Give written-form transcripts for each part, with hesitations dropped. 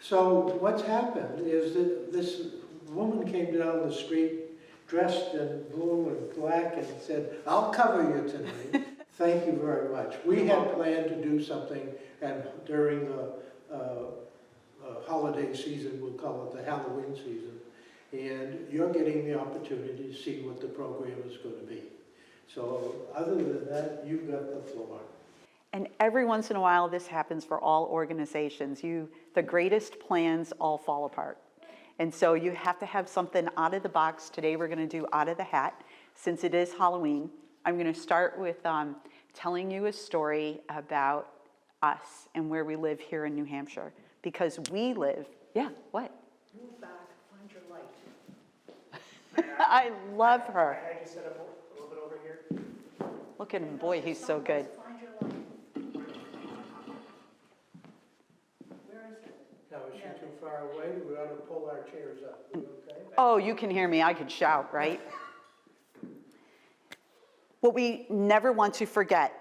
So what's happened is that this woman came down the street dressed in blue and black and said, "I'll cover you tonight." Thank you very much. We had planned to do something and during the holiday season, we'll call it the Halloween season, and you're getting the opportunity to see what the program is going to be. So other than that, you've got the floor. And every once in a while, this happens for all organizations. The greatest plans all fall apart. And so you have to have something out of the box. Today we're going to do out of the hat. Since it is Halloween, I'm going to start with telling you a story about us and where we live here in New Hampshire. Because we live, yeah, what? Move back, find your light. I love her. I just set up a little bit over here. Look at him, boy, he's so good. Find your light. Where is it? Now, is she too far away? We ought to pull our chairs up. Are we okay? Oh, you can hear me, I could shout, right? What we never want to forget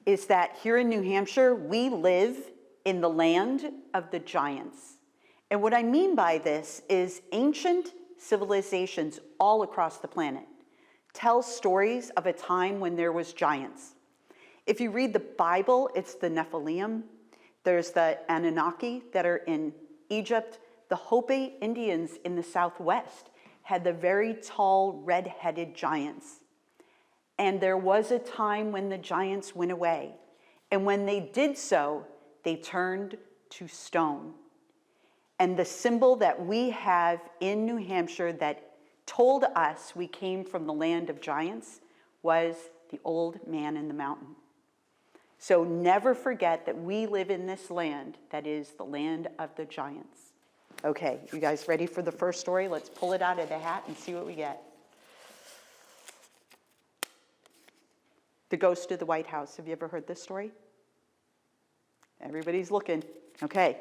is that here in New Hampshire, we live in the land of the giants. And what I mean by this is ancient civilizations all across the planet tell stories of a time when there was giants. If you read the Bible, it's the Nephilim. There's the Anunnaki that are in Egypt. The Hopi Indians in the Southwest had the very tall, red-headed giants. And there was a time when the giants went away. And when they did so, they turned to stone. And the symbol that we have in New Hampshire that told us we came from the land of giants was the old man in the mountain. So never forget that we live in this land that is the land of the giants. Okay, you guys ready for the first story? Let's pull it out of the hat and see what we get. The Ghost of the White House. Have you ever heard this story? Everybody's looking. Okay.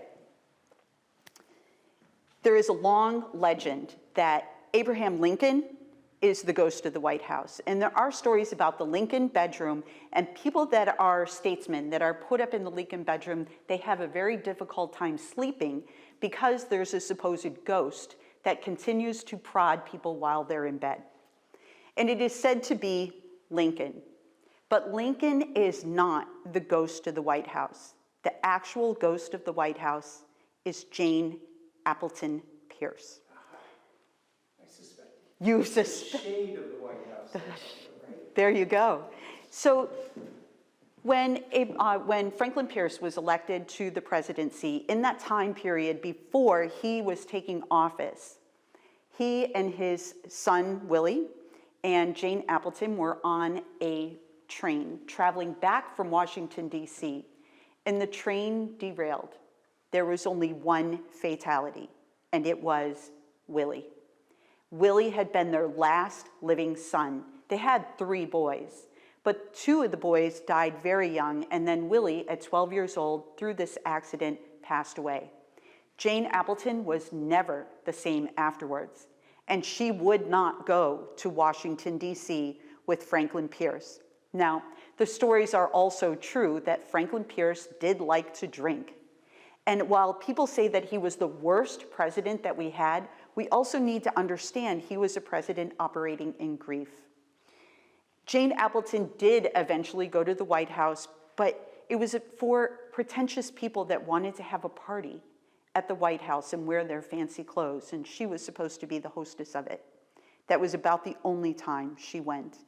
There is a long legend that Abraham Lincoln is the ghost of the White House. And there are stories about the Lincoln bedroom, and people that are statesmen that are put up in the Lincoln bedroom, they have a very difficult time sleeping because there's a supposed ghost that continues to prod people while they're in bed. And it is said to be Lincoln. But Lincoln is not the ghost of the White House. The actual ghost of the White House is Jane Appleton Pierce. I suspect. You The suspect. shade of the White House. Right? There you go. So when Franklin Pierce was elected to the presidency, in that time period before he was taking office, he and his son, Willie, and Jane Appleton were on a train traveling back from Washington, D.C., and the train derailed. There was only one fatality, and it was Willie. Willie had been their last living son. They had 3 boys, but 2 of the boys died very young, and then Willie, at 12 years old, through this accident, passed away. Jane Appleton was never the same afterwards, and she would not go to Washington, D.C. with Franklin Pierce. Now, the stories are also true that Franklin Pierce did like to drink. And while people say that he was the worst president that we had, we also need to understand he was a president operating in grief. Jane Appleton did eventually go to the White House, but it was for pretentious people that wanted to have a party at the White House and wear their fancy clothes, and she was supposed to be the hostess of it. That was about the only time she went.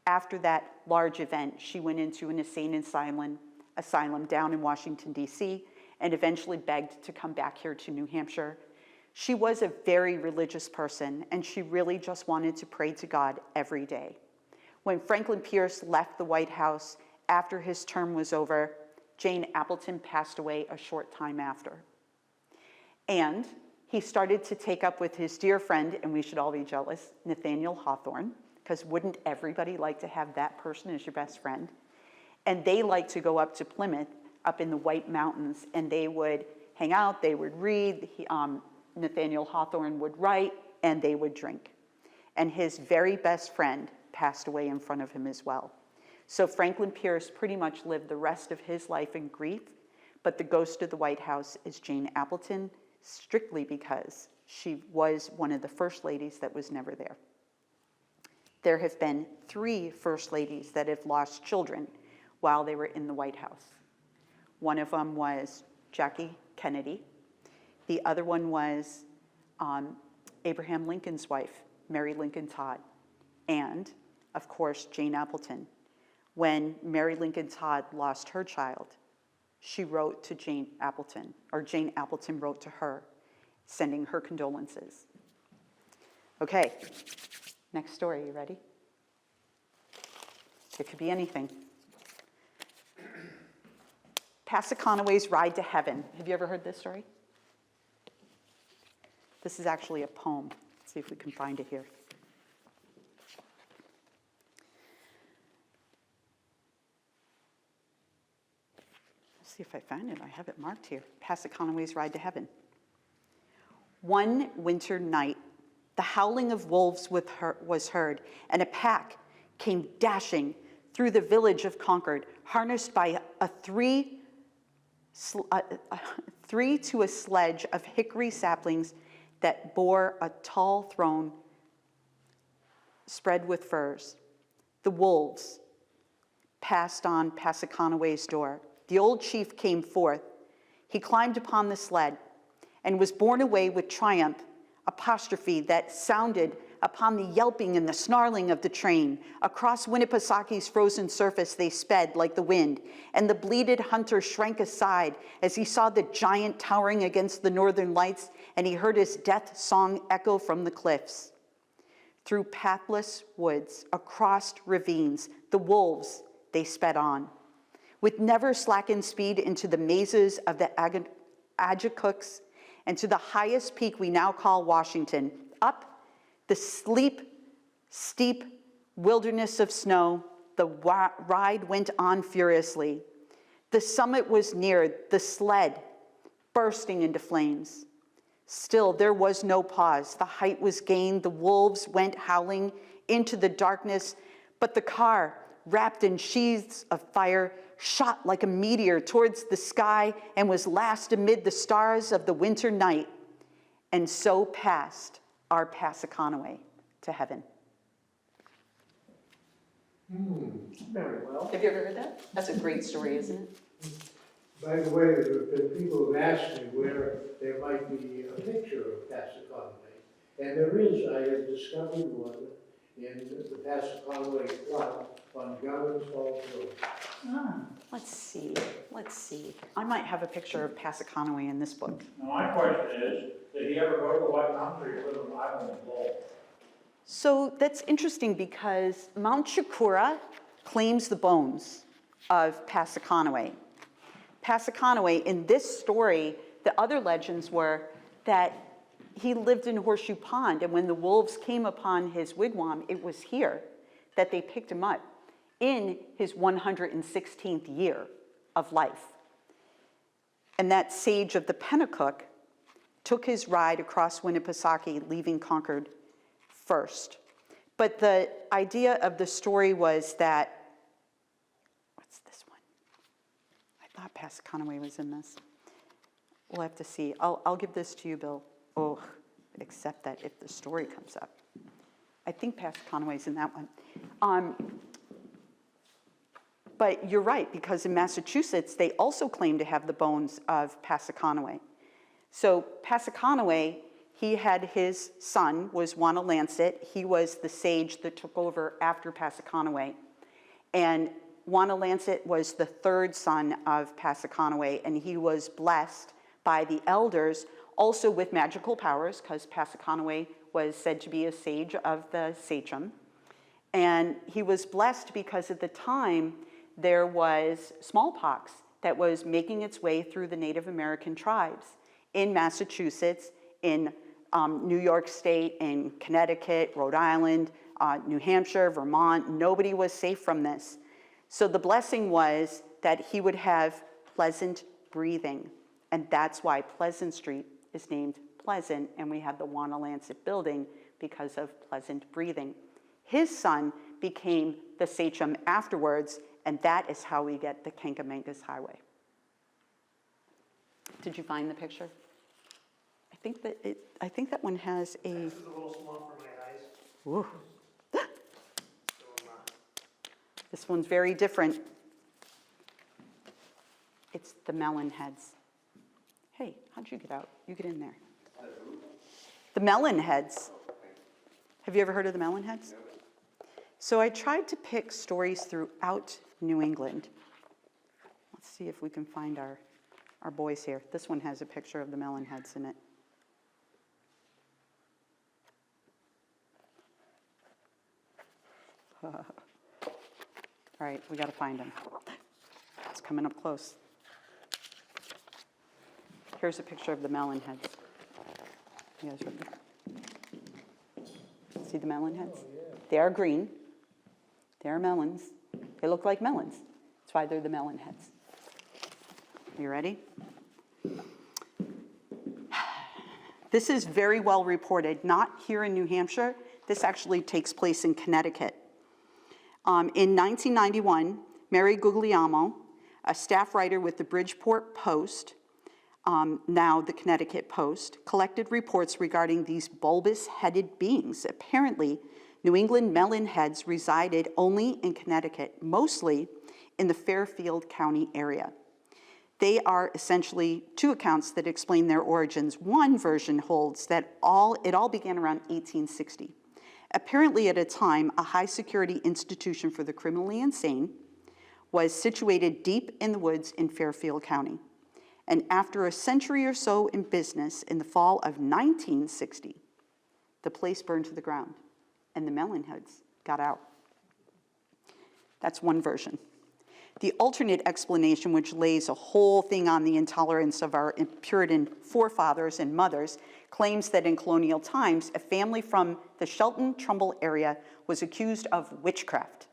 After that large event, she went into an insane asylum down in Washington, D.C., and eventually begged to come back here to New Hampshire. She was a very religious person, and she really just wanted to pray to God every day. When Franklin Pierce left the White House after his term was over, Jane Appleton passed away a short time after. And he started to take up with his dear friend, and we should all be jealous, Nathaniel Hawthorne, because wouldn't everybody like to have that person as your best friend? And they liked to go up to Plymouth, up in the White Mountains, and they would hang out, they would read, Nathaniel Hawthorne would write, and they would drink. And his very best friend passed away in front of him as well. So Franklin Pierce pretty much lived the rest of his life in grief, but the ghost of the White House is Jane Appleton. strictly because she was one of the first ladies that was never there. There have been 3 first ladies that have lost children while they were in the White House. One of them was Jackie Kennedy. The other one was Abraham Lincoln's wife, Mary Lincoln Todd, and, of course, Jane Appleton. When Mary Lincoln Todd lost her child, she wrote to Jane Appleton, or Jane Appleton wrote to her, sending her condolences. Okay, next story, you ready? It could be anything. Conway's Ride to Heaven. Have you ever heard this story? This is actually a poem. Let's see if we can find it here. Let's see if I find it. I have it marked here. Conway's Ride to Heaven. One winter night, the howling of wolves was heard, and a pack came dashing through the village of Concord, harnessed by three to a sledge of hickory saplings that bore a tall throne spread with furs. The wolves passed on Conway's door. The old chief came forth. He climbed upon the sled and was borne away with triumph, apostrophe that sounded upon the yelping and the snarling of the train. Across Winnipesaukee frozen surface they sped like the wind, and the bleated hunter shrank aside as he saw the giant towering against the northern lights, and he heard his death song echo from the cliffs. Through pathless woods, across ravines, the wolves, they sped on, with never slackened speed into the mazes of the Agicooks and to the highest peak we now call Washington, up the steep wilderness of snow. The ride went on furiously. The summit was near, the sled bursting into flames. Still, there was no pause. The height was gained. The wolves went howling into the darkness, but the car, wrapped in sheaths of fire, shot like a meteor towards the sky and was last amid the stars of the winter night. And so passed our Conway to heaven. Very well. Have you ever heard that? That's a great story, isn't it? By the way, there have been people who've asked me where there might be a picture of Conway. And there is. I have discovered one in the Conway Club on Governors Falls Road. Let's see. I might have a picture of Conway in this book. Now, my question is, did he ever go to the White Mountains or live on the island of Lowell? So that's interesting because Mount Chikura claims the bones of Conway. Conway, in this story, the other legends were that he lived in Horseshoe Pond, and when the wolves came upon his wigwam, it was here that they picked him up in his 116th year of life. And that sage of the Pennacook took his ride across Winnipesaukee, leaving Concord first. But the idea of the story was that, what's this one? I thought Conway was in this. We'll have to see. I'll give this to you, Bill. Oh, except that if the story comes up. I think Conway's in that one. But you're right, because in Massachusetts, they also claim to have the bones of Conway. So Conway, he had his son, was Wan Lanet. He was the sage that took over after Conway. And Wan Lanet was the third son of Conway, and he was blessed by the elders, also with magical powers, because Conway was said to be a sage of the sachem. And he was blessed because at the time, there was smallpox that was making its way through the Native American tribes in Massachusetts, in New York State, in Connecticut, Rhode Island, New Hampshire, Vermont. Nobody was safe from this. So the blessing was that he would have pleasant breathing. And that's why Pleasant Street is named Pleasant, and we have the Wan Lanet building because of pleasant breathing. His son became the sachem afterwards, and that is how we get the Kankamangas Highway. Did you find the picture? I think that one has a, This is a little small for my eyes. ooh, So, this one's very different. It's the Melon Heads. Hey, how'd you get out? You get in there. The Melon Heads. Have you ever heard of the Melon Heads? So I tried to pick stories throughout New England. Let's see if we can find our boys here. This one has a picture of the Melon Heads in it. All right, we got to find them. It's coming up close. Here's a picture of the Melon Heads. You guys ready? See the melon heads? They are green. They are melons. They look like melons. That's why they're the Melon Heads. You ready? This is very well reported, not here in New Hampshire. This actually takes place in Connecticut. In 1991, Mary Guglielmo, a staff writer with the Bridgeport Post, now the Connecticut Post, collected reports regarding these bulbous-headed beings. Apparently, New England melon heads resided only in Connecticut, mostly in the Fairfield County area. They are essentially two accounts that explain their origins. One version holds that it all began around 1860. Apparently, at a time, a high-security institution for the criminally insane was situated deep in the woods in Fairfield County. And after a century or so in business, in the fall of 1960, the place burned to the ground, and the Melon Heads got out. That's one version. The alternate explanation, which lays a whole thing on the intolerance of our Puritan forefathers and mothers, claims that in colonial times, a family from the Shelton-Trumbull area was accused of witchcraft,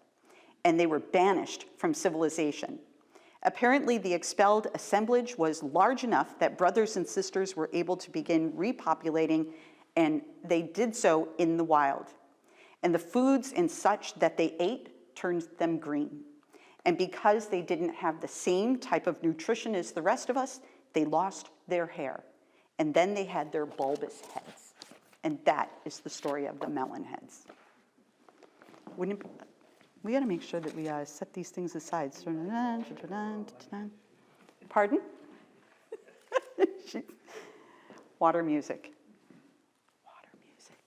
and they were banished from civilization. Apparently, the expelled assemblage was large enough that brothers and sisters were able to begin repopulating, and they did so in the wild. And the foods and such that they ate turned them green. And because they didn't have the same type of nutrition as the rest of us, they lost their hair. And then they had their bulbous heads. And that is the story of the Melon Heads. We got to make sure that we set these things aside. Pardon? Water music. Water music.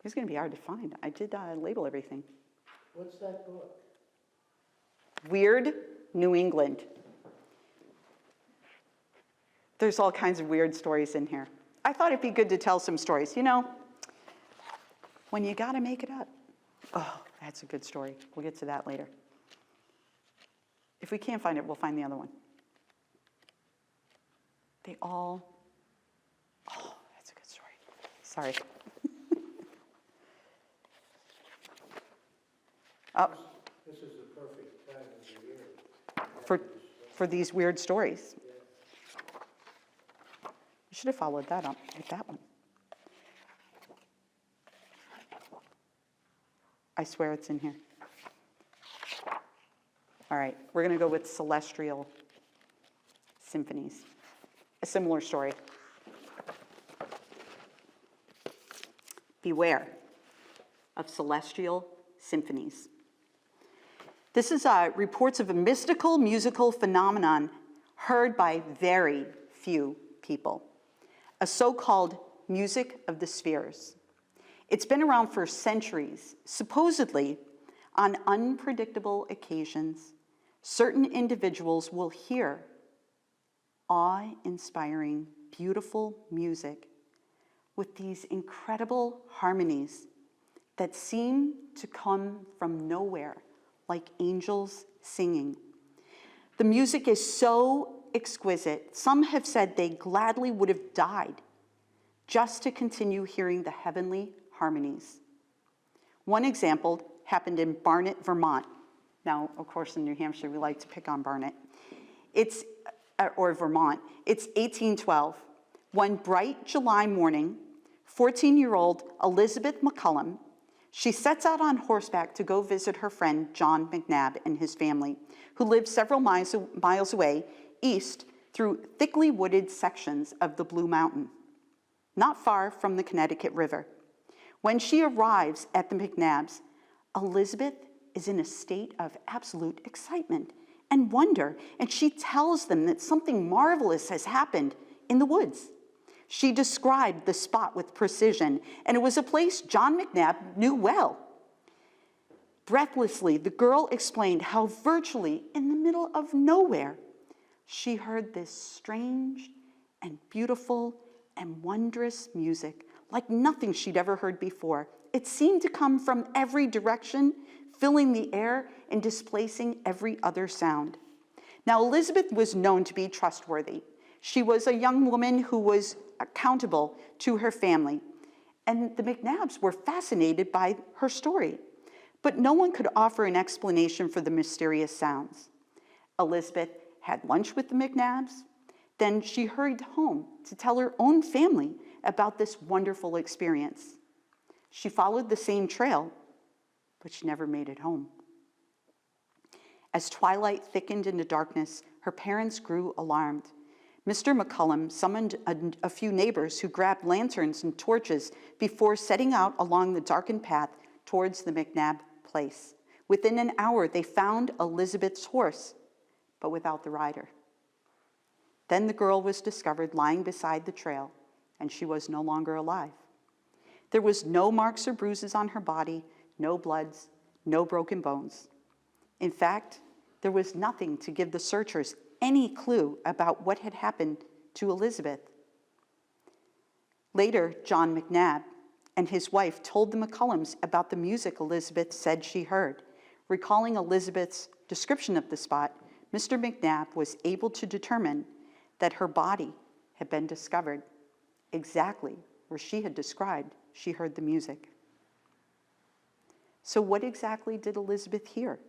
It's going to be hard to find. I did label everything. What's that book? Weird New England. There's all kinds of weird stories in here. I thought it'd be good to tell some stories. You know, when you got to make it up. Oh, that's a good story. We'll get to that later. If we can't find it, we'll find the other one. They all, oh, that's a good story. Sorry. Oh, This is the perfect time of the year. for these weird stories. You should have followed that up with that one. I swear it's in here. All right, we're going to go with Celestial Symphonies. A similar story. Beware of celestial symphonies. This is reports of a mystical musical phenomenon heard by very few people, a so-called music of the spheres. It's been around for centuries. Supposedly, on unpredictable occasions, certain individuals will hear awe-inspiring, beautiful music with these incredible harmonies that seem to come from nowhere, like angels singing. The music is so exquisite, some have said they gladly would have died just to continue hearing the heavenly harmonies. One example happened in Barnet, Vermont. Now, of course, in New Hampshire, we like to pick on Barnet. Or Vermont. It's 1812. One bright July morning, 14-year-old Elizabeth McCullum, she sets out on horseback to go visit her friend John McNabb and his family, who lived several miles away east through thickly wooded sections of the Blue Mountain, not far from the Connecticut River. When she arrives at the McNabbs, Elizabeth is in a state of absolute excitement and wonder, and she tells them that something marvelous has happened in the woods. She described the spot with precision, and it was a place John McNabb knew well. Breathlessly, the girl explained how virtually in the middle of nowhere, she heard this strange and beautiful and wondrous music like nothing she'd ever heard before. It seemed to come from every direction, filling the air and displacing every other sound. Now, Elizabeth was known to be trustworthy. She was a young woman who was accountable to her family, and the McNabbs were fascinated by her story. But no one could offer an explanation for the mysterious sounds. Elizabeth had lunch with the McNabbs, then she hurried home to tell her own family about this wonderful experience. She followed the same trail, but she never made it home. As twilight thickened into darkness, her parents grew alarmed. Mr. McCullum summoned a few neighbors who grabbed lanterns and torches before setting out along the darkened path towards the McNabb place. Within an hour, they found Elizabeth's horse, but without the rider. Then the girl was discovered lying beside the trail, and she was no longer alive. There was no marks or bruises on her body, no bloods, no broken bones. In fact, there was nothing to give the searchers any clue about what had happened to Elizabeth. Later, John McNabb and his wife told the McCullums about the music Elizabeth said she heard. Recalling Elizabeth's description of the spot, Mr. McNabb was able to determine that her body had been discovered exactly where she had described she heard the music. So what exactly did Elizabeth hear?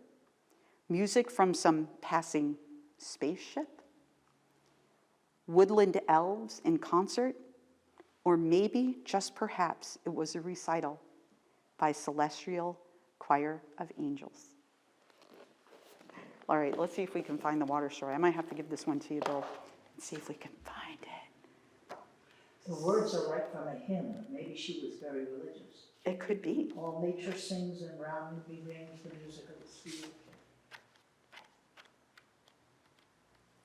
Music from some passing spaceship? Woodland elves in concert? Or maybe, just perhaps, it was a recital by Celestial Choir of Angels. All right, let's see if we can find the water story. I might have to give this one to you, Bill. Let's see if we can find it. The words are right from a hymn. Maybe she was very religious. It could be. All nature sings and round me rings the music of the sphere.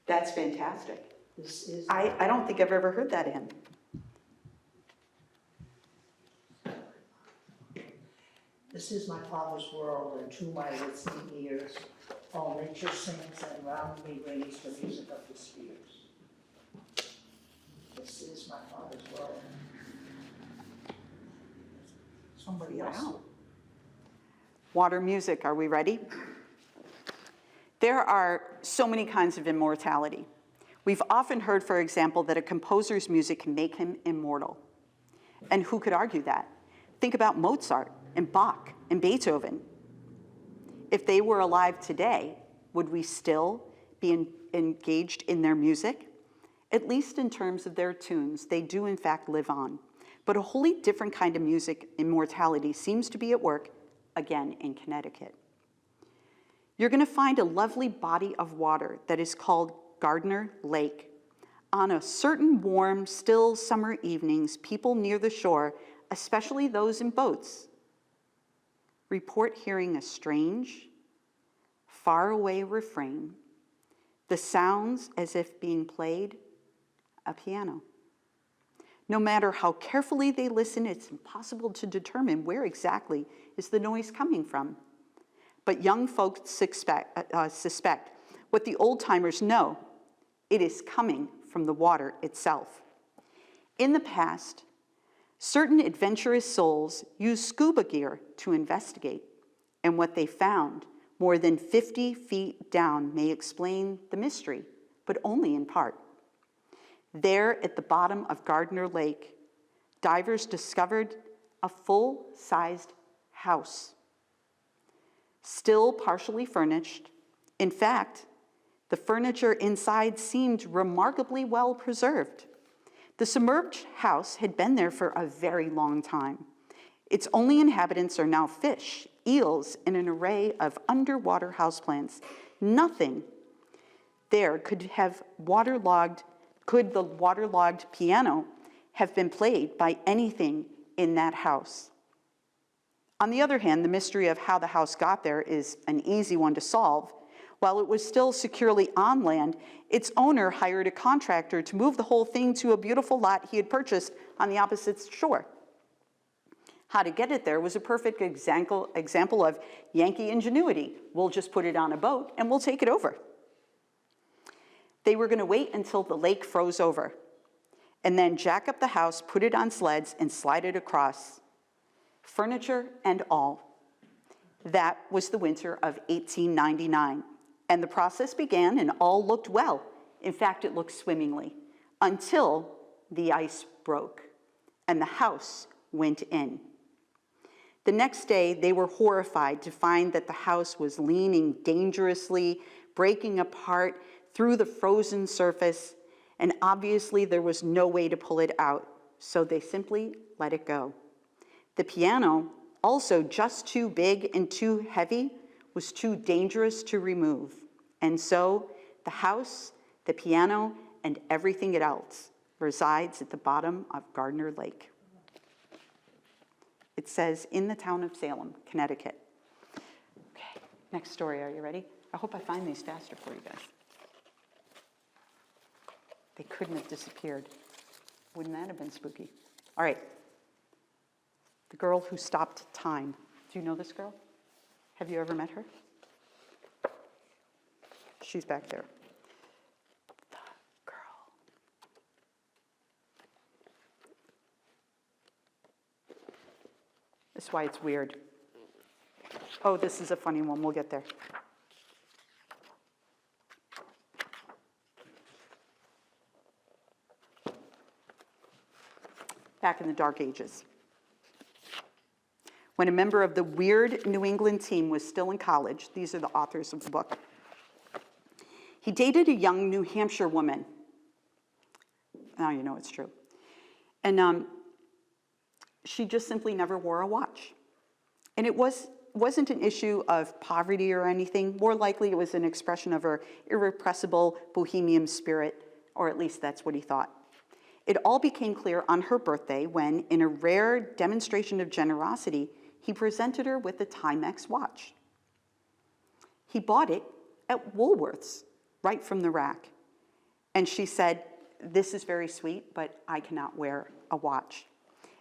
That's fantastic. This is I don't think I've ever heard that hymn. This is my Father's world, and to my listening ears, all nature sings and round me rings the music of the spheres. This is my Father's world. Somebody else. Wow. Water music, are we ready? There are so many kinds of immortality. We've often heard, for example, that a composer's music can make him immortal. And who could argue that? Think about Mozart and Bach and Beethoven. If they were alive today, would we still be engaged in their music? At least in terms of their tunes, they do in fact live on. But a wholly different kind of music immortality seems to be at work, again, in Connecticut. You're going to find a lovely body of water that is called Gardner Lake. On a certain warm, still summer evenings, people near the shore, especially those in boats, report hearing a strange, faraway refrain, the sounds as if being played a piano. No matter how carefully they listen, it's impossible to determine where exactly is the noise coming from. But young folks suspect what the old-timers know. It is coming from the water itself. In the past, certain adventurous souls used scuba gear to investigate, and what they found more than 50 feet down may explain the mystery, but only in part. There at the bottom of Gardner Lake, divers discovered a full-sized house, still partially furnished. In fact, the furniture inside seemed remarkably well preserved. The submerged house had been there for a very long time. Its only inhabitants are now fish, eels, and an array of underwater houseplants. Nothing there could the waterlogged piano have been played by anything in that house? On the other hand, the mystery of how the house got there is an easy one to solve. While it was still securely on land, its owner hired a contractor to move the whole thing to a beautiful lot he had purchased on the opposite shore. How to get it there was a perfect example of Yankee ingenuity. We'll just put it on a boat and we'll take it over. They were going to wait until the lake froze over and then jack up the house, put it on sleds, and slide it across, furniture and all. That was the winter of 1899. And the process began and all looked well. In fact, it looked swimmingly until the ice broke and the house went in. The next day, they were horrified to find that the house was leaning dangerously, breaking apart through the frozen surface, and obviously there was no way to pull it out, so they simply let it go. The piano, also just too big and too heavy, was too dangerous to remove. And so the house, the piano, and everything else resides at the bottom of Gardner Lake. It says, in the town of Salem, Connecticut. Okay, next story, are you ready? I hope I find these faster for you guys. They couldn't have disappeared. Wouldn't that have been spooky? All right. The girl who stopped time. Do you know this girl? Have you ever met her? She's back there. The girl. That's why it's weird. Oh, this is a funny one. We'll get there. Back in the Dark Ages, when a member of the weird New England team was still in college, these are the authors of the book, he dated a young New Hampshire woman. Now you know it's true. And she just simply never wore a watch. And it wasn't an issue of poverty or anything. More likely it was an expression of her irrepressible bohemian spirit, or at least that's what he thought. It all became clear on her birthday when, in a rare demonstration of generosity, he presented her with a Timex watch. He bought it at Woolworth's, right from the rack. And she said, "This is very sweet, but I cannot wear a watch."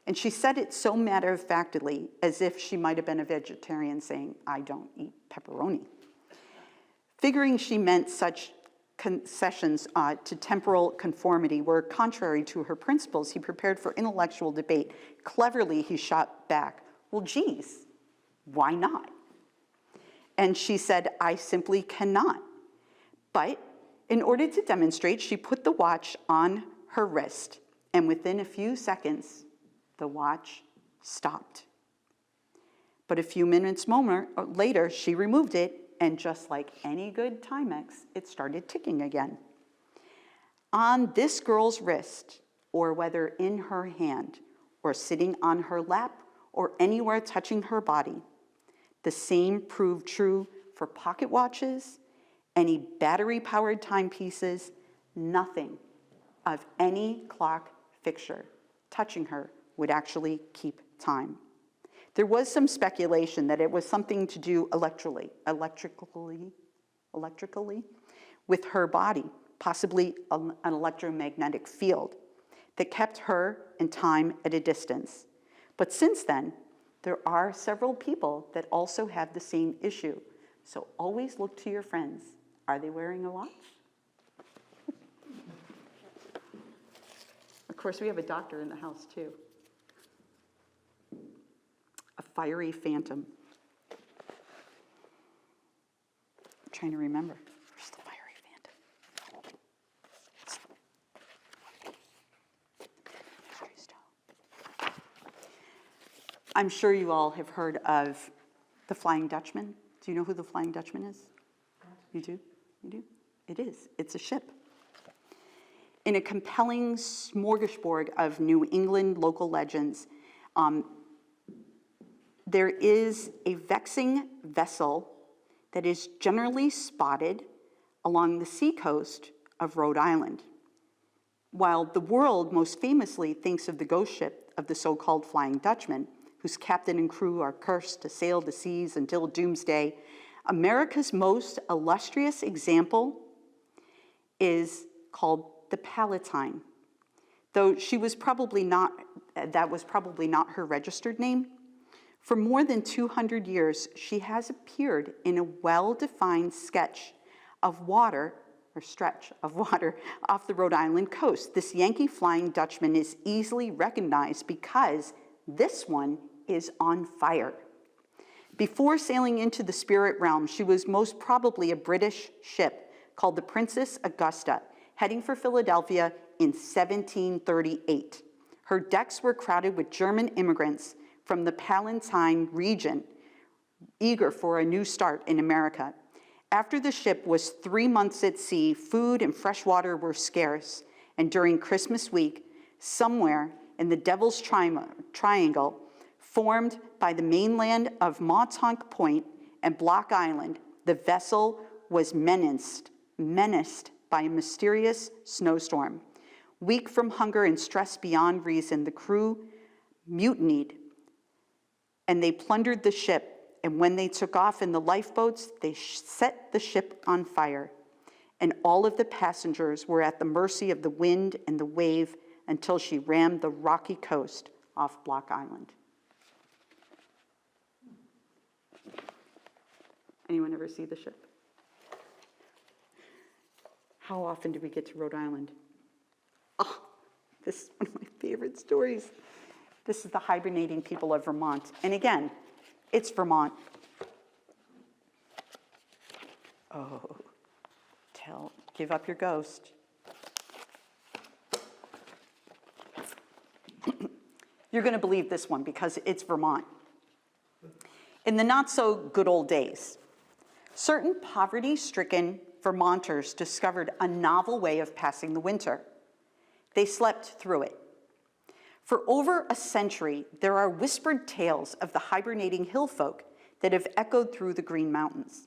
And she said it so matter-of-factly, as if she might have been a vegetarian saying, "I don't eat pepperoni." Figuring she meant such concessions to temporal conformity were contrary to her principles, he prepared for intellectual debate. Cleverly, he shot back, "Well, geez, why not?" And she said, "I simply cannot." But in order to demonstrate, she put the watch on her wrist, and within a few seconds, the watch stopped. But a few minutes later, she removed it, and just like any good Timex, it started ticking again. On this girl's wrist, or whether in her hand, or sitting on her lap, or anywhere touching her body, the same proved true for pocket watches, any battery-powered timepieces, nothing of any clock fixture touching her would actually keep time. There was some speculation that it was something to do electrically with her body, possibly an electromagnetic field that kept her and time at a distance. But since then, there are several people that also have the same issue. So always look to your friends. Are they wearing a watch? Of course, we have a doctor in the house too. A fiery phantom. I'm trying to remember. Where's the fiery phantom? Mystery stone. I'm sure you all have heard of the Flying Dutchman. Do you know who the Flying Dutchman is? You do? You do? It is. It's a ship. In a compelling smorgasbord of New England local legends, there is a vexing vessel that is generally spotted along the seacoast of Rhode Island. While the world most famously thinks of the ghost ship of the so-called Flying Dutchman, whose captain and crew are cursed to sail the seas until doomsday, America's most illustrious example is called the Palatine. Though that was probably not her registered name. For more than 200 years, she has appeared in a well-defined sketch of water, or stretch of water, off the Rhode Island coast. This Yankee Flying Dutchman is easily recognized because this one is on fire. Before sailing into the spirit realm, she was most probably a British ship called the Princess Augusta, heading for Philadelphia in 1738. Her decks were crowded with German immigrants from the Palatine region, eager for a new start in America. After the ship was 3 months at sea, food and fresh water were scarce, and during Christmas week, somewhere in the Devil's Triangle, formed by the mainland of Montauk Point and Block Island, the vessel was menaced by a mysterious snowstorm. Weak from hunger and stress beyond reason, the crew mutinied, and they plundered the ship. And when they took off in the lifeboats, they set the ship on fire. And all of the passengers were at the mercy of the wind and the wave until she rammed the rocky coast off Block Island. Anyone ever see the ship? How often do we get to Rhode Island? Oh, this is one of my favorite stories. This is the hibernating people of Vermont. And again, it's Vermont. Oh, give up your ghost. You're going to believe this one because it's Vermont. In the not so good old days, certain poverty-stricken Vermonters discovered a novel way of passing the winter. They slept through it. For over a century, there are whispered tales of the hibernating hill folk that have echoed through the Green Mountains.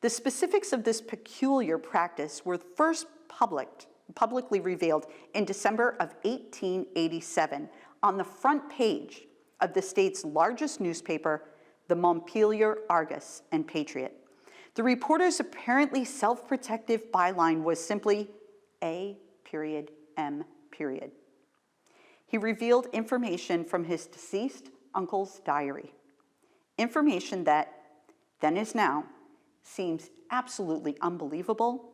The specifics of this peculiar practice were first publicly revealed in December of 1887 on the front page of the state's largest newspaper, the Montpelier Argus and Patriot. The reporter's apparently self-protective byline was simply A.M. He revealed information from his deceased uncle's diary. Information that, then as now, seems absolutely unbelievable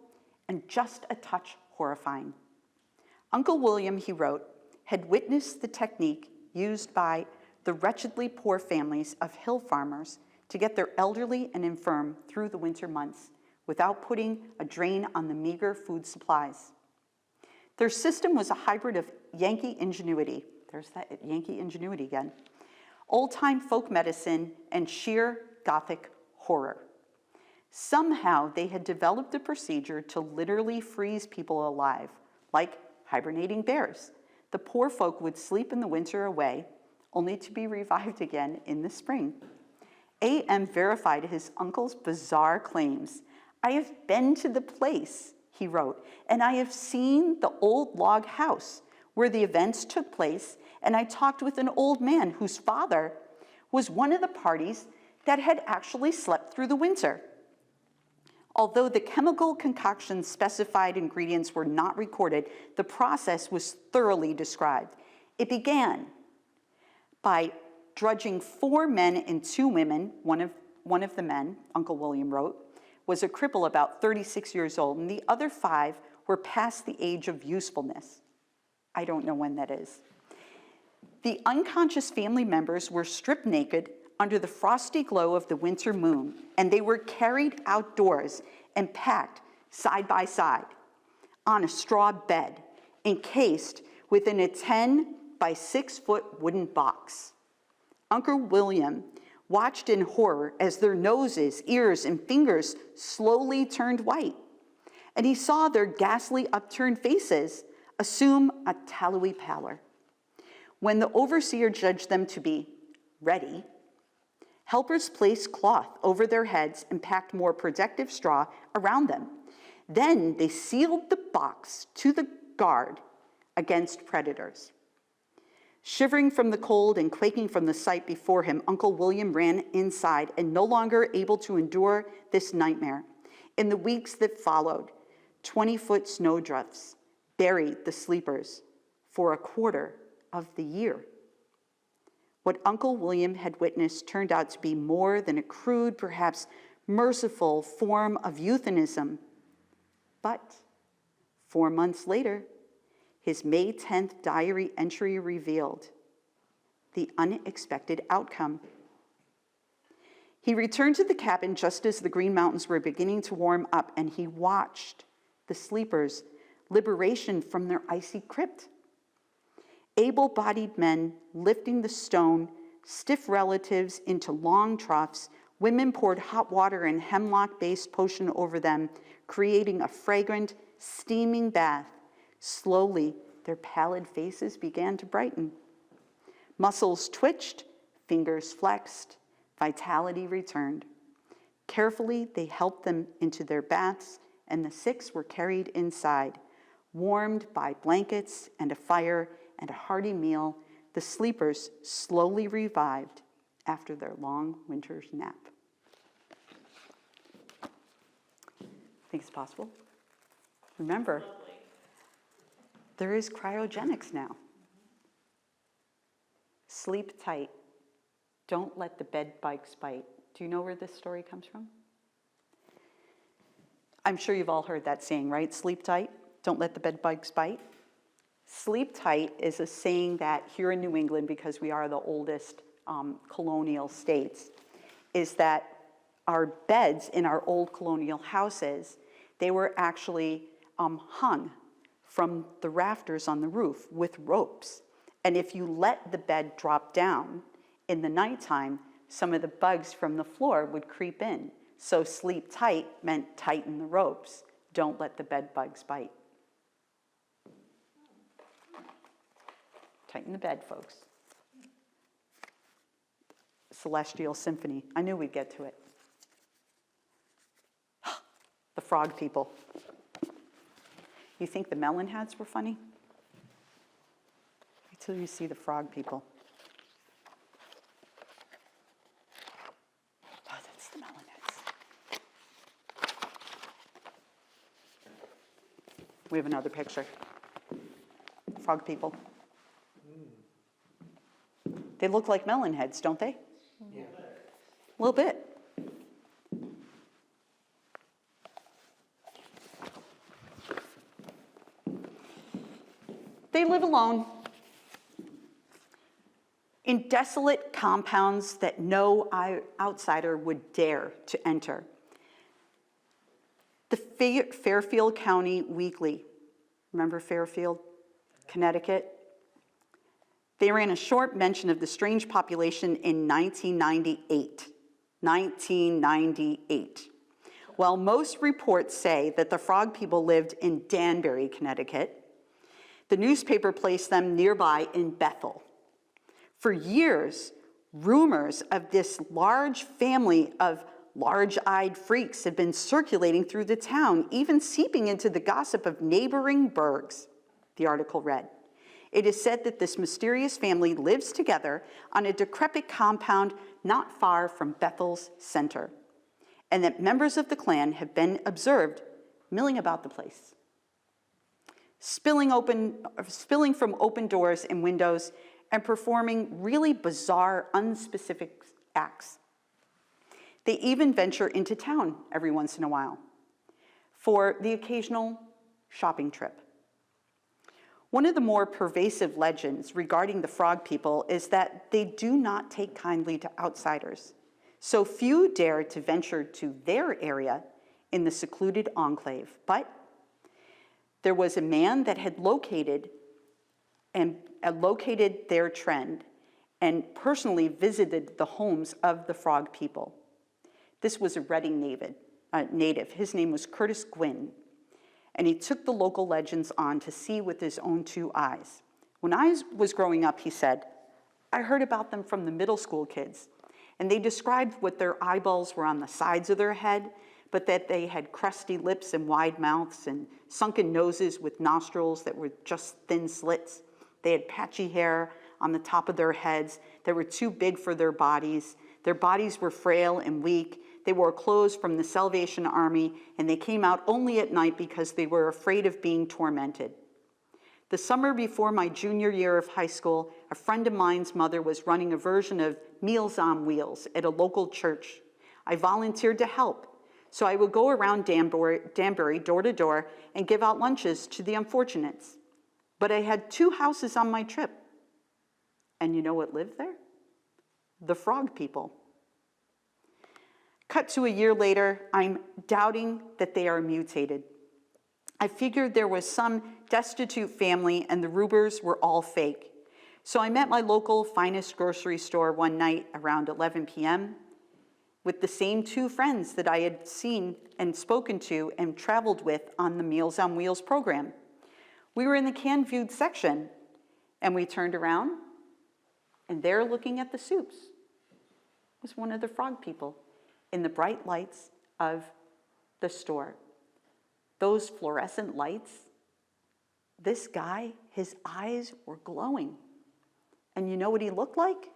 and just a touch horrifying. Uncle William, he wrote, had witnessed the technique used by the wretchedly poor families of hill farmers to get their elderly and infirm through the winter months without putting a drain on the meager food supplies. Their system was a hybrid of Yankee ingenuity, there's that Yankee ingenuity again, old-time folk medicine, and sheer Gothic horror. Somehow they had developed a procedure to literally freeze people alive, like hibernating bears. The poor folk would sleep in the winter away, only to be revived again in the spring. A.M. verified his uncle's bizarre claims. "I have been to the place," he wrote, "and I have seen the old log house where the events took place, and I talked with an old man whose father was one of the parties that had actually slept through the winter." Although the chemical concoction's specified ingredients were not recorded, the process was thoroughly described. It began by drudging 4 men and 2 women. One of the men, Uncle William wrote, was a cripple about 36 years old, and the other 5 were past the age of usefulness. I don't know when that is. The unconscious family members were stripped naked under the frosty glow of the winter moon, and they were carried outdoors and packed side by side on a straw bed, encased within a 10 by 6 foot wooden box. Uncle William watched in horror as their noses, ears, and fingers slowly turned white, and he saw their ghastly upturned faces assume a tallowy pallor. When the overseer judged them to be ready, helpers placed cloth over their heads and packed more protective straw around them. Then they sealed the box to the guard against predators. Shivering from the cold and quaking from the sight before him, Uncle William ran inside, and no longer able to endure this nightmare. In the weeks that followed, 20-foot snowdrifts buried the sleepers for a quarter of the year. What Uncle William had witnessed turned out to be more than a crude, perhaps merciful form of euthanism. But 4 months later, his May 10th diary entry revealed the unexpected outcome. He returned to the cabin just as the Green Mountains were beginning to warm up, and he watched the sleepers' liberation from their icy crypt. Able-bodied men lifting the stone, stiff relatives into long troughs, women poured hot water and hemlock-based potion over them, creating a fragrant, steaming bath. Slowly, their pallid faces began to brighten. Muscles twitched, fingers flexed, vitality returned. Carefully, they helped them into their baths, and the 6 were carried inside. Warmed by blankets and a fire and a hearty meal, the sleepers slowly revived after their long winter's nap. Think it's possible? Remember, there is cryogenics now. Sleep tight. Don't let the bed bugs bite. Do you know where this story comes from? I'm sure you've all heard that saying, right? Sleep tight. Don't let the bed bugs bite. Sleep tight is a saying that here in New England, because we are the oldest colonial states, is that our beds in our old colonial houses, they were actually hung from the rafters on the roof with ropes. And if you let the bed drop down in the nighttime, some of the bugs from the floor would creep in. So sleep tight meant tighten the ropes. Don't let the bed bugs bite. Tighten the bed, folks. Celestial Symphony. I knew we'd get to it. The frog people. You think the Melon Heads were funny? Wait till you see the frog people. Oh, that's the Melon Heads. We have another picture. Frog people. They look like melon heads, don't they? Yeah. A little bit. They live alone in desolate compounds that no outsider would dare to enter. The Fairfield County Weekly, remember Fairfield, Connecticut? They ran a short mention of the strange population in 1998. 1998. While most reports say that the frog people lived in Danbury, Connecticut, the newspaper placed them nearby in Bethel. For years, rumors of this large family of large-eyed freaks had been circulating through the town, even seeping into the gossip of neighboring burgs, the article read. It is said that this mysterious family lives together on a decrepit compound not far from Bethel's center, and that members of the clan have been observed milling about the place, spilling from open doors and windows and performing really bizarre, unspecific acts. They even venture into town every once in a while for the occasional shopping trip. One of the more pervasive legends regarding the frog people is that they do not take kindly to outsiders. So few dare to venture to their area in the secluded enclave. But there was a man that had located their trend and personally visited the homes of the frog people. This was a Reading native. His name was Curtis Gwynn. And he took the local legends on to see with his own 2 eyes. When I was growing up, he said, I heard about them from the middle school kids, and they described what their eyeballs were on the sides of their head, but that they had crusty lips and wide mouths and sunken noses with nostrils that were just thin slits. They had patchy hair on the top of their heads that were too big for their bodies. Their bodies were frail and weak. They wore clothes from the Salvation Army, and they came out only at night because they were afraid of being tormented. The summer before my junior year of high school, a friend of mine's mother was running a version of Meals on Wheels at a local church. I volunteered to help, so I would go around Danbury door to door and give out lunches to the unfortunates. But I had 2 houses on my trip. And you know what lived there? The frog people. Cut to a year later, I'm doubting that they are mutated. I figured there was some destitute family and the Rubers were all fake. So I met my local finest grocery store one night around 11 p.m. with the same 2 friends that I had seen and spoken to and traveled with on the Meals on Wheels program. We were in the canned food section, and we turned around, and there looking at the soups was one of the frog people in the bright lights of the store. Those fluorescent lights, this guy, his eyes were glowing. And you know what he looked like?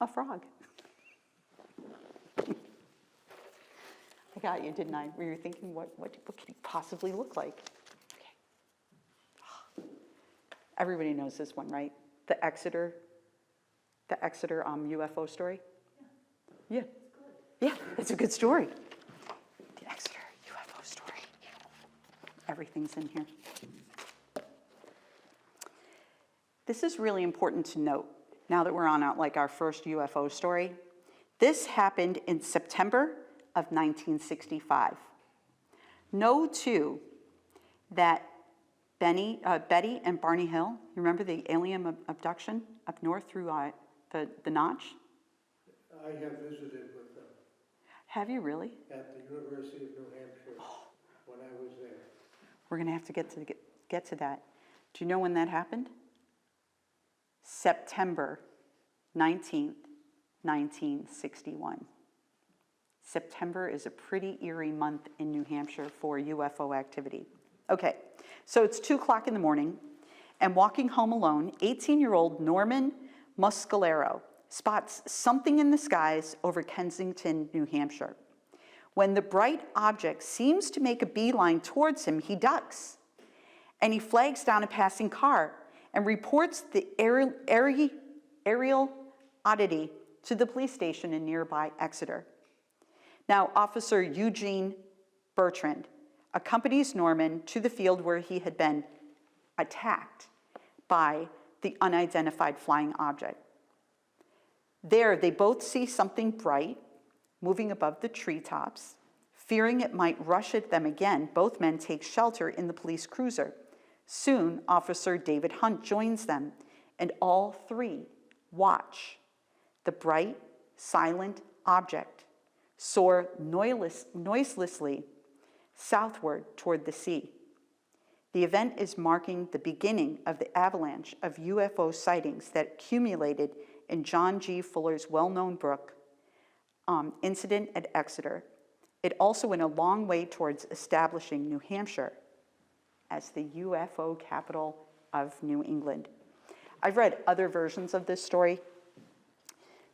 A frog. I got you, didn't I? Were you thinking, what could he possibly look like? Okay. Everybody knows this one, right? The Exeter UFO story? Yeah. Yeah, it's a good story. The Exeter UFO story. Everything's in here. This is really important to note now that we're on our first UFO story. This happened in September of 1965. Know, too, that Betty and Barney Hill, you remember the alien abduction up north through the Notch? I have visited with them Have you really? at the University of New Hampshire when I was there. We're going to have to get to that. Do you know when that happened? September 19th, 1961. September is a pretty eerie month in New Hampshire for UFO activity. Okay, so it's 2 o'clock in the morning, and walking home alone, 18-year-old Norman Muscalero spots something in the skies over Kensington, New Hampshire. When the bright object seems to make a beeline towards him, he ducks, and he flags down a passing car and reports the aerial oddity to the police station in nearby Exeter. Now, Officer Eugene Bertrand accompanies Norman to the field where he had been attacked by the unidentified flying object. There, they both see something bright moving above the treetops. Fearing it might rush at them again, both men take shelter in the police cruiser. Soon, Officer David Hunt joins them, and all 3 watch the bright, silent object soar noiselessly southward toward the sea. The event is marking the beginning of the avalanche of UFO sightings that accumulated in John G. Fuller's well-known book, Incident at Exeter. It also went a long way towards establishing New Hampshire as the UFO capital of New England. I've read other versions of this story.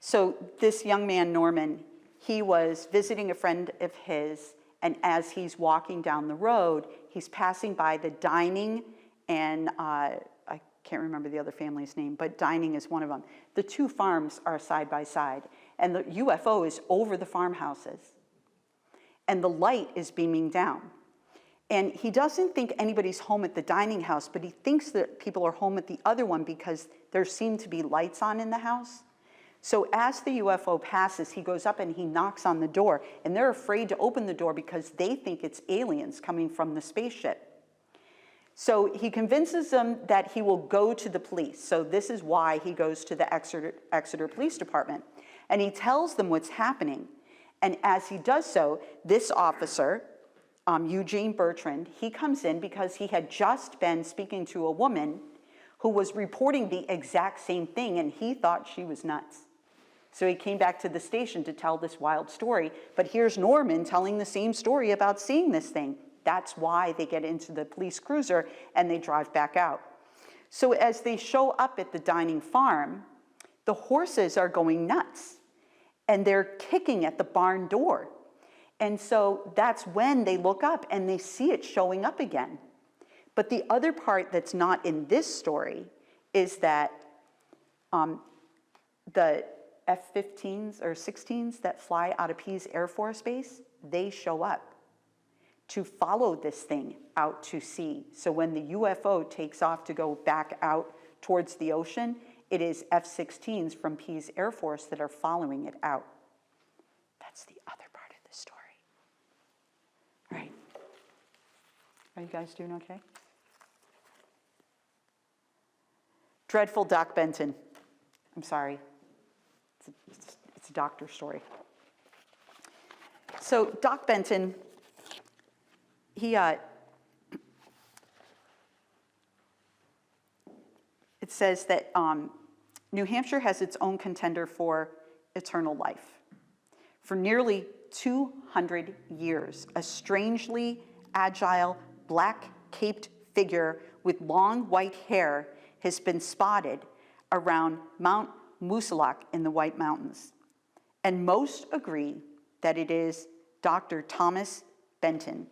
So this young man, Norman, he was visiting a friend of his, and as he's walking down the road, he's passing by the Dining and I can't remember the other family's name, but Dining is one of them. The 2 farms are side by side, and the UFO is over the farmhouses, and the light is beaming down. And he doesn't think anybody's home at the Dining house, but he thinks that people are home at the other one because there seem to be lights on in the house. So as the UFO passes, he goes up and he knocks on the door, and they're afraid to open the door because they think it's aliens coming from the spaceship. So he convinces them that he will go to the police. So this is why he goes to the Exeter Police Department. And he tells them what's happening. And as he does so, this officer, Eugene Bertrand, he comes in because he had just been speaking to a woman who was reporting the exact same thing, and he thought she was nuts. So he came back to the station to tell this wild story, but here's Norman telling the same story about seeing this thing. That's why they get into the police cruiser and they drive back out. So as they show up at the dining farm, the horses are going nuts and they're kicking at the barn door. And so that's when they look up and they see it showing up again. But the other part that's not in this story is that the F-15s or 16s that fly out of Pease Air Force Base, they show up to follow this thing out to sea. So when the UFO takes off to go back out towards the ocean, it is F-16s from Pease Air Force that are following it out. That's the other part of the story. All right. Are you guys doing okay? Dreadful Doc Benton. I'm sorry. It's a doctor story. So Doc Benton, it says that New Hampshire has its own contender for eternal life. For nearly 200 years, a strangely agile, black-caped figure with long white hair has been spotted around Mount Moosilauke in the White Mountains. And most agree that it is Dr. Thomas Benton.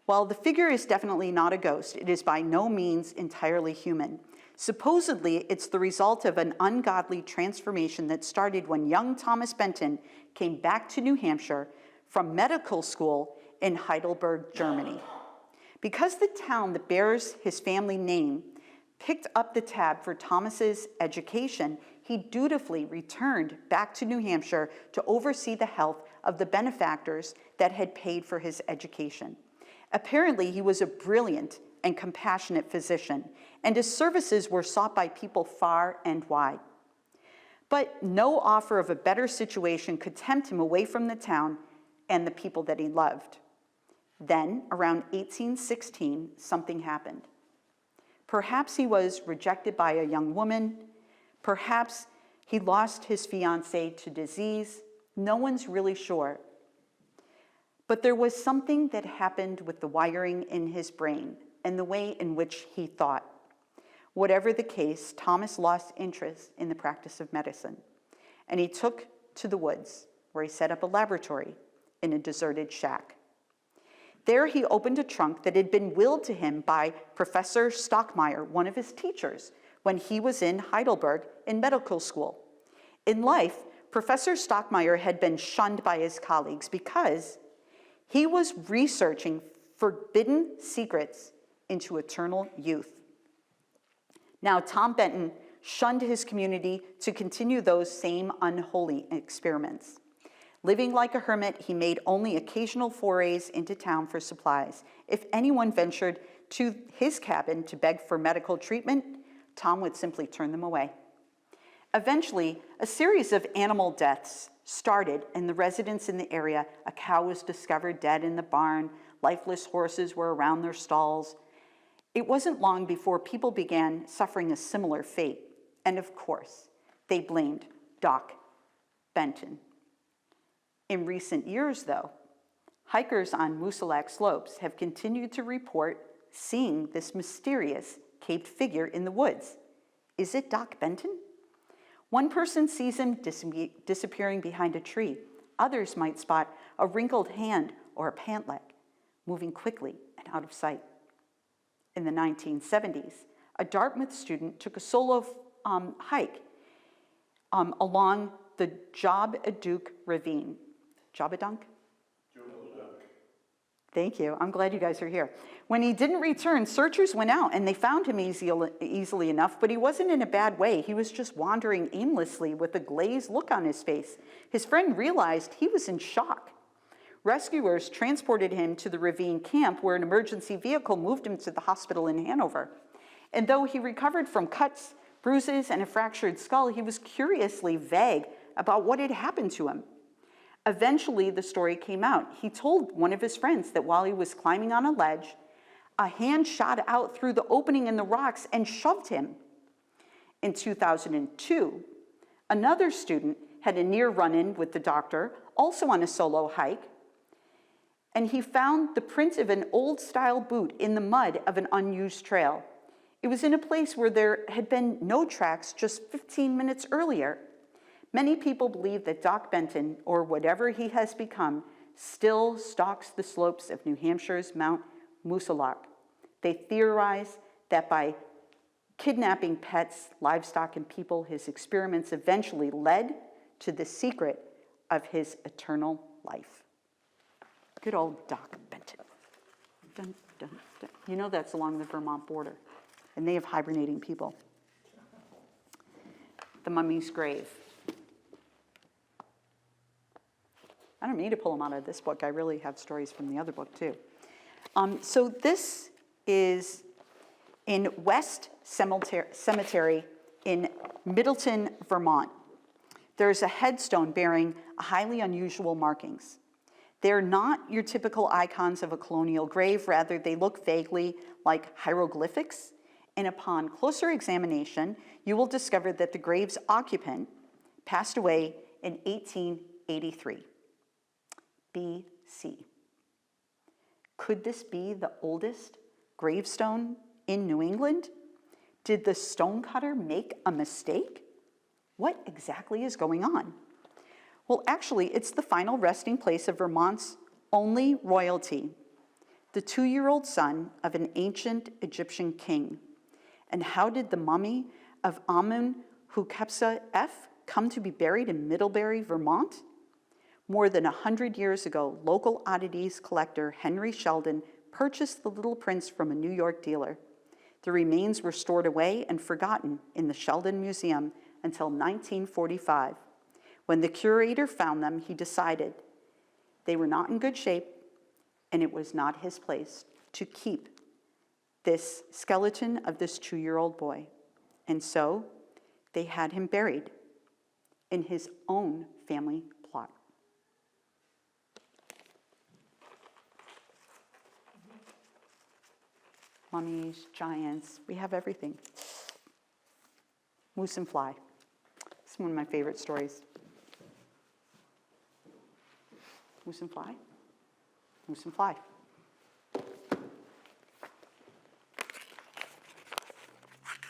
While the figure is definitely not a ghost, it is by no means entirely human. Supposedly, it's the result of an ungodly transformation that started when young Thomas Benton came back to New Hampshire from medical school in Heidelberg, Germany. Because the town that bears his family name picked up the tab for Thomas's education, he dutifully returned back to New Hampshire to oversee the health of the benefactors that had paid for his education. Apparently, he was a brilliant and compassionate physician, and his services were sought by people far and wide. But no offer of a better situation could tempt him away from the town and the people that he loved. Then, around 1816, something happened. Perhaps he was rejected by a young woman. Perhaps he lost his fiancée to disease. No one's really sure. But there was something that happened with the wiring in his brain and the way in which he thought. Whatever the case, Thomas lost interest in the practice of medicine, and he took to the woods, where he set up a laboratory in a deserted shack. There he opened a trunk that had been willed to him by Professor Stockmeyer, one of his teachers, when he was in Heidelberg in medical school. In life, Professor Stockmeyer had been shunned by his colleagues because he was researching forbidden secrets into eternal youth. Now, Tom Benton shunned his community to continue those same unholy experiments. Living like a hermit, he made only occasional forays into town for supplies. If anyone ventured to his cabin to beg for medical treatment, Tom would simply turn them away. Eventually, a series of animal deaths started in the residents in the area. A cow was discovered dead in the barn. Lifeless horses were around their stalls. It wasn't long before people began suffering a similar fate. And of course, they blamed Doc Benton. In recent years, though, hikers on Moosilauke slopes have continued to report seeing this mysterious caped figure in the woods. Is it Doc Benton? One person sees him disappearing behind a tree. Others might spot a wrinkled hand or a pant leg moving quickly and out of sight. In the 1970s, a Dartmouth student took a solo hike along the Jobadunk Ravine. Jobadunk? Thank you. I'm glad you guys are here. When he didn't return, searchers went out and they found him easily enough, but he wasn't in a bad way. He was just wandering aimlessly with a glazed look on his face. His friend realized he was in shock. Rescuers transported him to the ravine camp where an emergency vehicle moved him to the hospital in Hanover. And though he recovered from cuts, bruises, and a fractured skull, he was curiously vague about what had happened to him. Eventually, the story came out. He told one of his friends that while he was climbing on a ledge, a hand shot out through the opening in the rocks and shoved him. In 2002, another student had a near run-in with the doctor, also on a solo hike, and he found the print of an old-style boot in the mud of an unused trail. It was in a place where there had been no tracks just 15 minutes earlier. Many people believe that Doc Benton, or whatever he has become, still stalks the slopes of New Hampshire's Mount Moosilauke. They theorize that by kidnapping pets, livestock, and people, his experiments eventually led to the secret of his eternal life. Good old Doc Benton. Dun, dun, dun. You know that's along the Vermont border, and they have hibernating people. The mummy's grave. I don't need to pull them out of this book. I really have stories from the other book, too. So this is in West Cemetery in Middleton, Vermont. There's a headstone bearing highly unusual markings. They're not your typical icons of a colonial grave. Rather, they look vaguely like hieroglyphics. And upon closer examination, you will discover that the grave's occupant passed away in 1883. BC. Could this be the oldest gravestone in New England? Did the stonecutter make a mistake? What exactly is going on? Well, actually, it's the final resting place of Vermont's only royalty, the 2-year-old son of an ancient Egyptian king. And how did the mummy of Amun-Hukepsa F come to be buried in Middlebury, Vermont? More than 100 years ago, local oddities collector Henry Sheldon purchased the Little Prince from a New York dealer. The remains were stored away and forgotten in the Sheldon Museum until 1945. When the curator found them, he decided they were not in good shape and it was not his place to keep this skeleton of this 2-year-old boy. And so they had him buried in his own family plot. Mummies, giants, we have everything. Moose and fly. It's one of my favorite stories. Moose and fly. Moose and fly.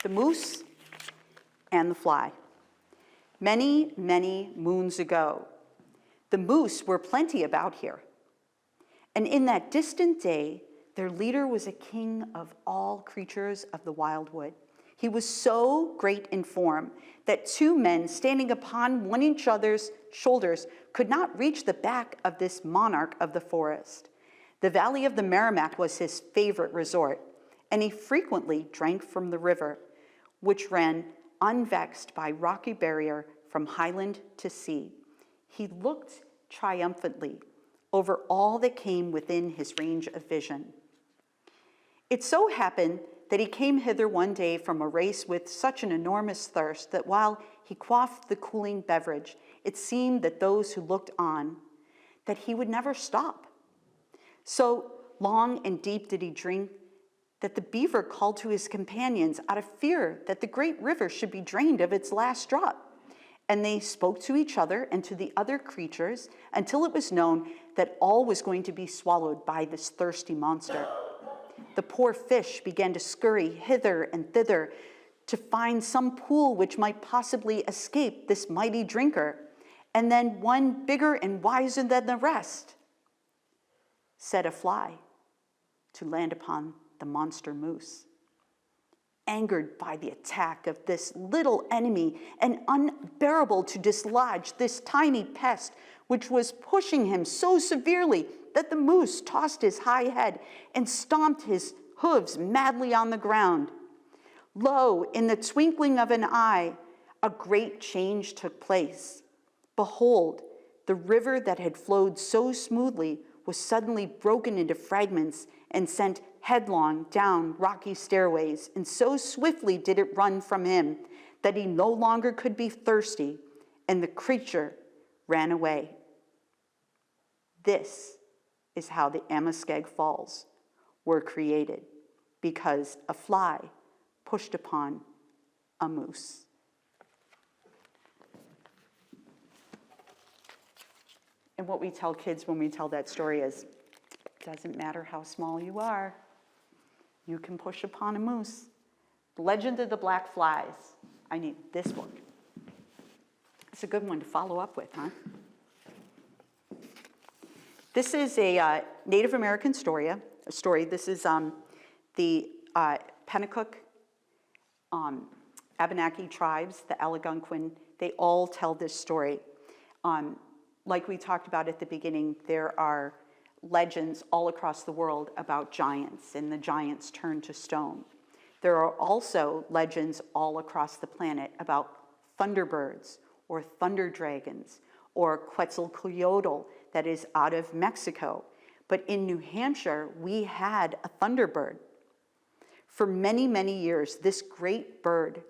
The moose and the fly. Many, many moons ago, the moose were plenty about here. And in that distant day, their leader was a king of all creatures of the wildwood. He was so great in form that 2 men standing upon one each other's shoulders could not reach the back of this monarch of the forest. The valley of the Merrimack was his favorite resort, and he frequently drank from the river, which ran unvexed by rocky barrier from highland to sea. He looked triumphantly over all that came within his range of vision. It so happened that he came hither one day from a race with such an enormous thirst that while he quaffed the cooling beverage, it seemed that those who looked on, that he would never stop. So long and deep did he drink that the beaver called to his companions out of fear that the great river should be drained of its last drop. And they spoke to each other and to the other creatures until it was known that all was going to be swallowed by this thirsty monster. The poor fish began to scurry hither and thither to find some pool which might possibly escape this mighty drinker. And then one bigger and wiser than the rest set a fly to land upon the monster moose. Angered by the attack of this little enemy and unbearable to dislodge this tiny pest, which was pushing him so severely that the moose tossed his high head and stomped his hooves madly on the ground. Lo, in the twinkling of an eye, a great change took place. Behold, the river that had flowed so smoothly was suddenly broken into fragments and sent headlong down rocky stairways, and so swiftly did it run from him that he no longer could be thirsty, and the creature ran away. This is how the Amoskeag Falls were created, because a fly pushed upon a moose. And what we tell kids when we tell that story is, doesn't matter how small you are, you can push upon a moose. Legend of the Black Flies. I need this book. It's a good one to follow up with, huh? This is a Native American story. This is the Pennacook, Abenaki tribes, the Algonquin. They all tell this story. Like we talked about at the beginning, there are legends all across the world about giants, and the giants turn to stone. There are also legends all across the planet about thunderbirds or thunder dragons or Quetzalcoatl that is out of Mexico. But in New Hampshire, we had a thunderbird. For many, many years, this great bird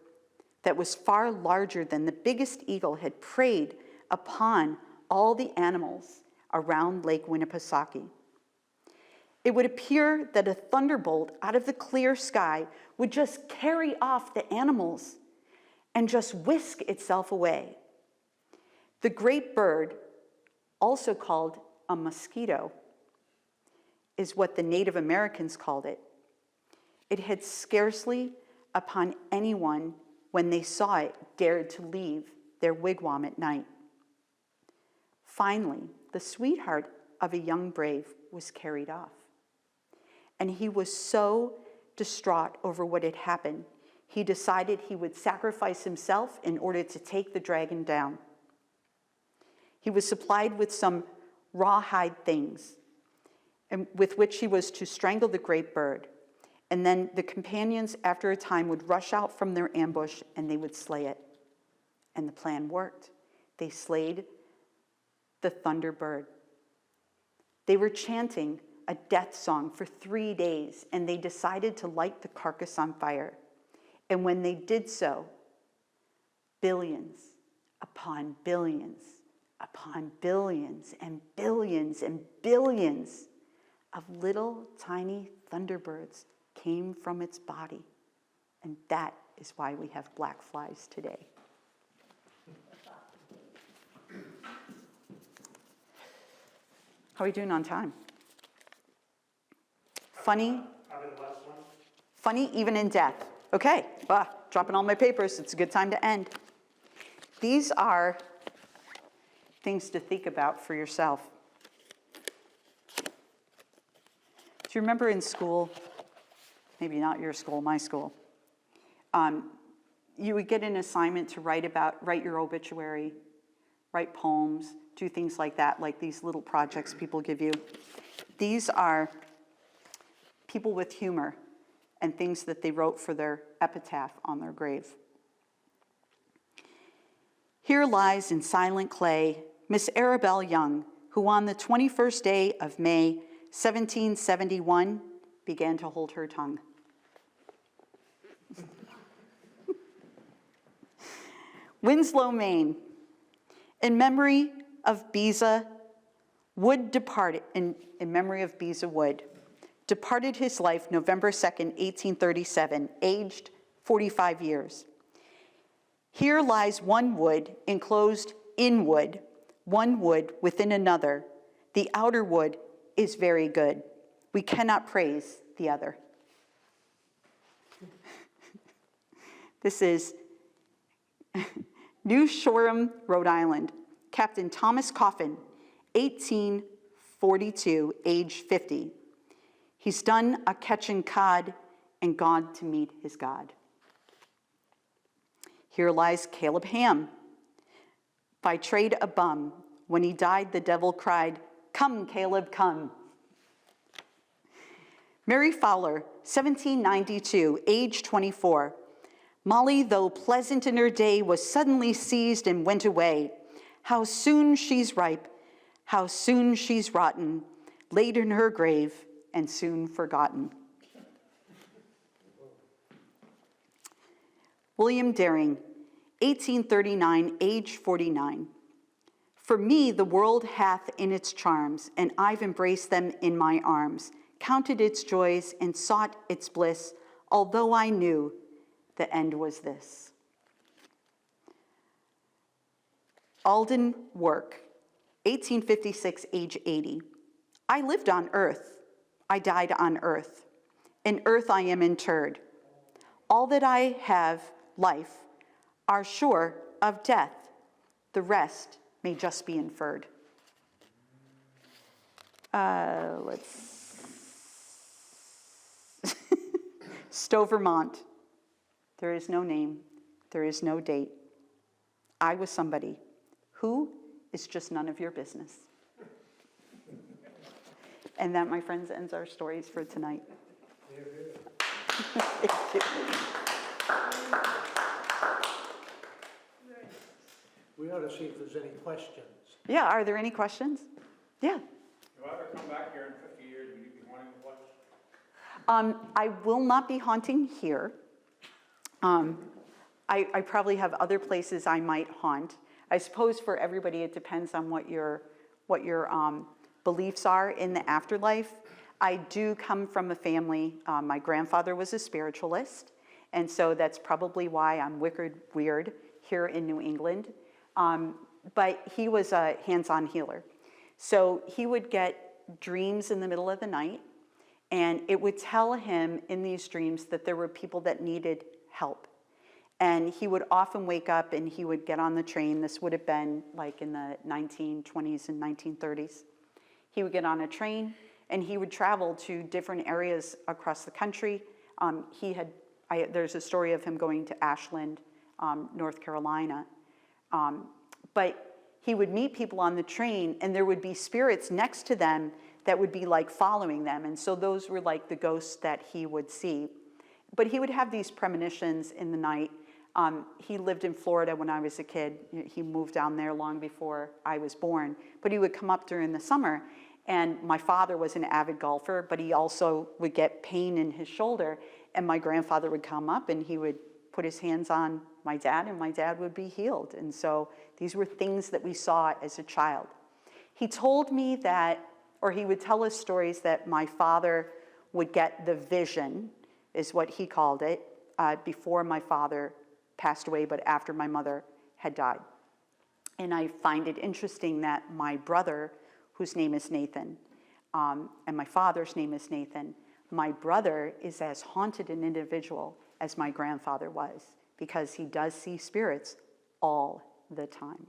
that was far larger than the biggest eagle had preyed upon all the animals around Lake Winnipesaukee. It would appear that a thunderbolt out of the clear sky would just carry off the animals and just whisk itself away. The great bird, also called a mosquito, is what the Native Americans called it. It had scarcely upon anyone, when they saw it, dared to leave their wigwam at night. Finally, the sweetheart of a young brave was carried off. And he was so distraught over what had happened, he decided he would sacrifice himself in order to take the dragon down. He was supplied with some rawhide things, and with which he was to strangle the great bird. And then the companions, after a time, would rush out from their ambush and they would slay it. And the plan worked. They slayed the thunderbird. They were chanting a death song for 3 days, and they decided to light the carcass on fire. And when they did so, billions upon billions upon billions and billions and billions of little tiny thunderbirds came from its body. And that is why we have black flies today. How are we doing on time? Funny? Probably the last one. Funny even in death. Okay, dropping all my papers. It's a good time to end. These are things to think about for yourself. Do you remember in school, maybe not your school, my school, you would get an assignment to write your obituary, write poems, do things like that, like these little projects people give you. These are people with humor and things that they wrote for their epitaph on their grave. Here lies in silent clay Miss Arabelle Young, who on the 21st day of May, 1771, began to hold her tongue. Winslow, Maine. In memory of Beza Wood departed, in memory of Beza Wood, departed his life November 2nd, 1837, aged 45 years. Here lies one wood enclosed in wood, one wood within another. The outer wood is very good. We cannot praise the other. This is New Shoreham, Rhode Island. Captain Thomas Coffin, 1842, age 50. He's done a catchin' cod and gone to meet his God. Here lies Caleb Ham, by trade a bum. When he died, the devil cried, "Come, Caleb, come." Mary Fowler, 1792, age 24. Molly, though pleasant in her day, was suddenly seized and went away. How soon she's ripe, how soon she's rotten, laid in her grave and soon forgotten. William Daring, 1839, age 49. For me the world hath in its charms, and I've embraced them in my arms, counted its joys and sought its bliss, although I knew the end was this. Alden Work, 1856, age 80. I lived on earth. I died on earth. In earth I am interred. All that I have, life, are sure of death. The rest may just be inferred. Stowe, Vermont. There is no name. There is no date. I was somebody. Who is just none of your business. And that, my friends, ends our stories for tonight. Thank you. We ought to see if there's any questions. Yeah, are there any questions? Yeah. If I ever come back here in 50 years, will you be wanting to watch? I will not be haunting here. I probably have other places I might haunt. I suppose for everybody it depends on what your beliefs are in the afterlife. I do come from a family, my grandfather was a spiritualist, and so that's probably why I'm weird here in New England. But he was a hands-on healer. So he would get dreams in the middle of the night, and it would tell him in these dreams that there were people that needed help. And he would often wake up and he would get on the train. This would have been like in the 1920s and 1930s. He would get on a train and he would travel to different areas across the country. There's a story of him going to Ashland, North Carolina. But he would meet people on the train and there would be spirits next to them that would be like following them. And so those were like the ghosts that he would see. But he would have these premonitions in the night. He lived in Florida when I was a kid. He moved down there long before I was born. But he would come up during the summer. And my father was an avid golfer, but he also would get pain in his shoulder. And my grandfather would come up and he would put his hands on my dad and my dad would be healed. And so these were things that we saw as a child. He told me that, or he would tell us stories that my father would get the vision, is what he called it, before my father passed away, but after my mother had died. And I find it interesting that my brother, whose name is Nathan, and my father's name is Nathan, my brother is as haunted an individual as my grandfather was, because he does see spirits all the time.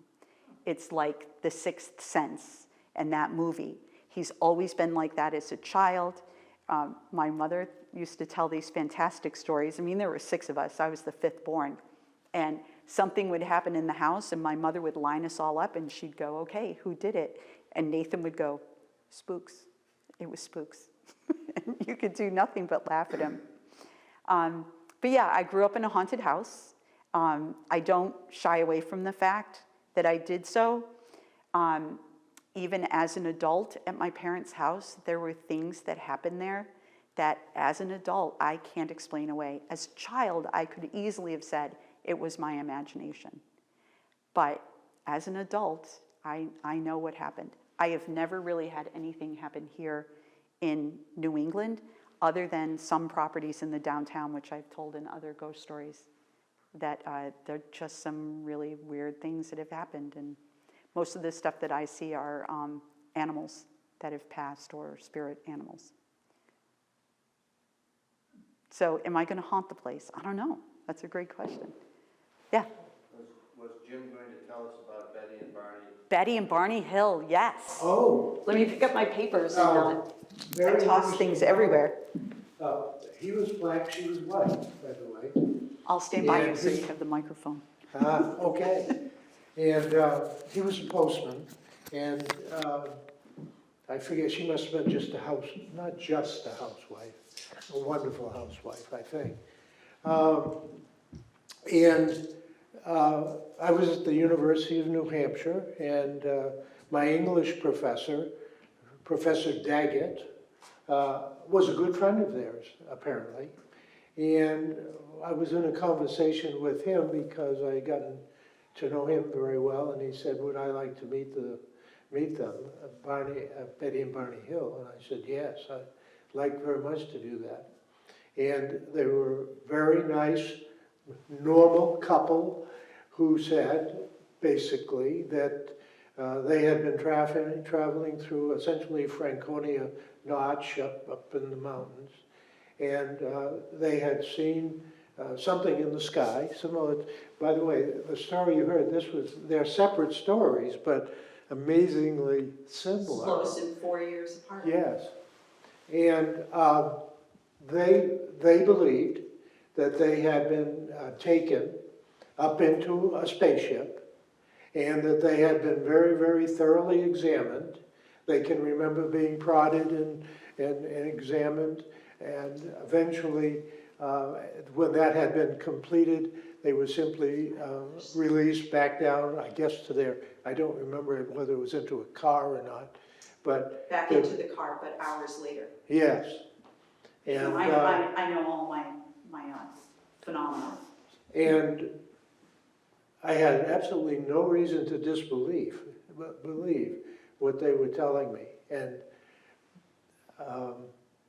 It's like The Sixth Sense and that movie. He's always been like that as a child. My mother used to tell these fantastic stories. I mean, there were 6 of us. I was the 5th born. And something would happen in the house, and my mother would line us all up, and she'd go, okay, who did it? And Nathan would go, spooks. It was spooks. And you could do nothing but laugh at him. But yeah, I grew up in a haunted house. I don't shy away from the fact that I did so. Even as an adult at my parents' house, there were things that happened there that as an adult, I can't explain away. As a child, I could easily have said it was my imagination. But as an adult, I know what happened. I have never really had anything happen here in New England, other than some properties in the downtown, which I've told in other ghost stories, that there are just some really weird things that have happened. And most of the stuff that I see are animals that have passed, or spirit animals. So am I going to haunt the place? I don't know. That's a great question. Yeah? Was Jim going to tell us about Betty and Barney? Betty and Barney Hill, yes. Oh. Let me pick up my papers and I Very toss interesting. things everywhere. He was black, she was white, by the way. I'll stand by Yeah, you so you his- have the microphone. Okay. And he was a postman, and I forget, she must have been just not just a housewife, a wonderful housewife, I think. I was at the University of New Hampshire, and my English professor, Professor Daggett, was a good friend of theirs, apparently. And I was in a conversation with him because I had gotten to know him very well, and he said, would I like to meet them, Betty and Barney Hill? And I said, yes, I'd like very much to do that. And they were very nice, normal couple who said, basically, that They had been traveling through essentially Franconia Notch up in the mountains. And they had seen something in the sky, similar, by the way, the story you heard, they're separate stories, but amazingly similar. Close and 4 years apart. Yes. And they believed that they had been taken up into a spaceship and that they had been very, very thoroughly examined. They can remember being prodded and examined, and eventually, when that had been completed, they were simply released back down, I guess, to their, I don't remember whether it was into a car or not, but. Back into the car, but hours later. Yes. And, I know all my phenomena. and I had absolutely no reason to believe what they were telling me. And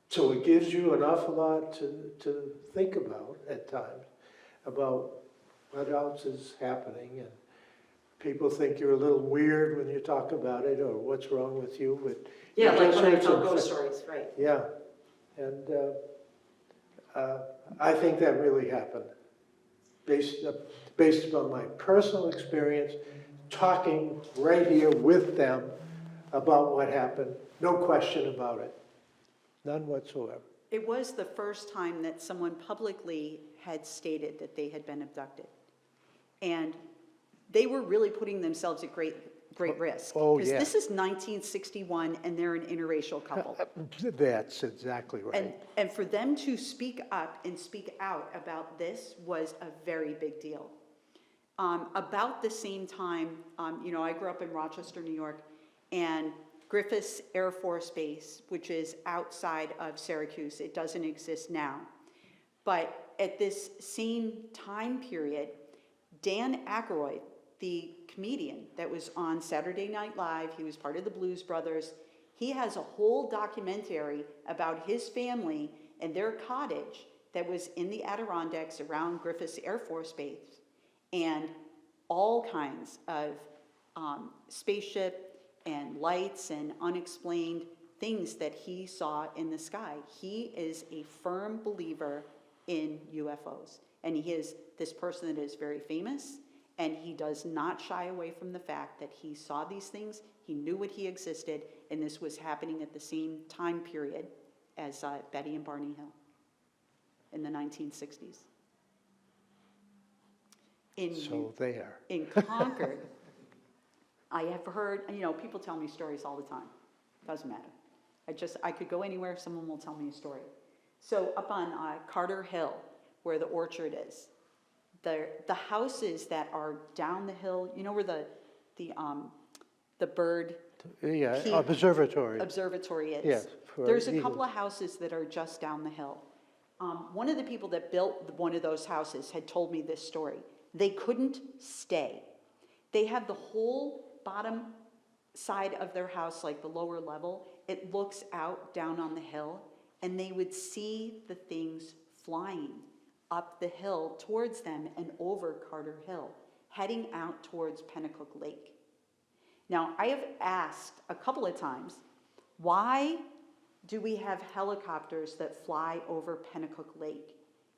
so it gives you an awful lot to think about at times, about what else is happening. And people think you're a little weird when you talk about it, or what's wrong with you, but. Yeah, like when I it's tell a- ghost stories, right. Yeah, and I think that really happened, based upon my personal experience, talking right here with them about what happened, no question about it, none whatsoever. It was the first time that someone publicly had stated that they had been abducted. And they were really putting themselves at great risk. Oh, Because yeah. this is 1961 and they're an interracial couple. That's exactly right. And for them to speak up and speak out about this was a very big deal. About the same time, I grew up in Rochester, New York, and Griffiths Air Force Base, which is outside of Syracuse, it doesn't exist now. But at this same time period, Dan Aykroyd, the comedian that was on Saturday Night Live, he was part of the Blues Brothers, he has a whole documentary about his family and their cottage that was in the Adirondacks around Griffiths Air Force Base, and all kinds of spaceship and lights and unexplained things that he saw in the sky. He is a firm believer in UFOs, and he is this person that is very famous, and he does not shy away from the fact that he saw these things, he knew what he existed, and this was happening at the same time period as Betty and Barney Hill in the 1960s. So there. In Concord, I have heard, people tell me stories all the time. Doesn't matter. I could go anywhere, someone will tell me a story. So up on Carter Hill, where the orchard is, the houses that are down the hill, where the bird Yeah, peak observatory. observatory is. Yes, for There's a eagles. couple of houses that are just down the hill. One of the people that built one of those houses had told me this story. They couldn't stay. They have the whole bottom side of their house, like the lower level, it looks out down on the hill, and they would see the things flying up the hill towards them and over Carter Hill, heading out towards Pennacook Lake. Now, I have asked a couple of times, why do we have helicopters that fly over Pennacook Lake?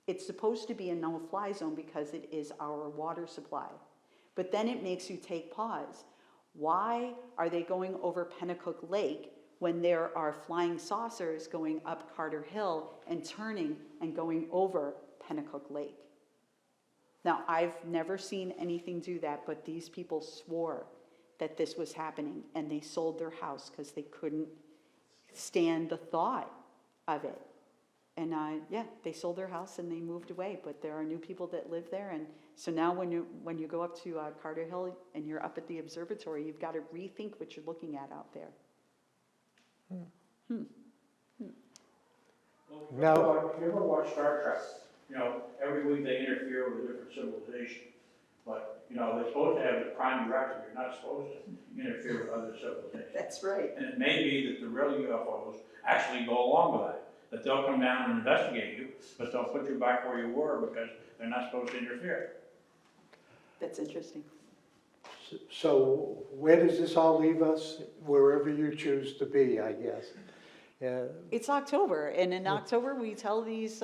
It's supposed to be a no-fly zone because it is our water supply. But then it makes you take pause. Why are they going over Pennacook Lake when there are flying saucers going up Carter Hill and turning and going over Pennacook Lake? Now, I've never seen anything do that, but these people swore that this was happening, and they sold their house because they couldn't stand the thought of it. And they sold their house and they moved away, but there are new people that live there. And so now when you go up to Carter Hill and you're up at the observatory, you've got to rethink what you're looking at out there. Now- You ever watch Star Trek? Every week they interfere with a different civilization. But, they're supposed to have the prime directive, you're not supposed to interfere with other civilizations. That's right. And it may be that the real UFOs actually go along with that they'll come down and investigate you, but they'll put you back where you were because they're not supposed to interfere. That's interesting. So where does this all leave us? Wherever you choose to be, I guess. Yeah. It's October, and in October, we tell these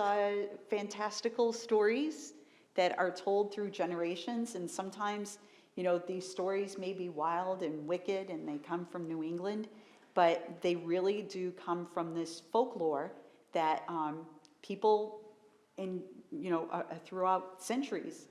fantastical stories that are told through generations, and sometimes, you know, these stories may be wild and wicked, and they come from New England, but they really do come from this folklore that people in, you know, throughout centuries,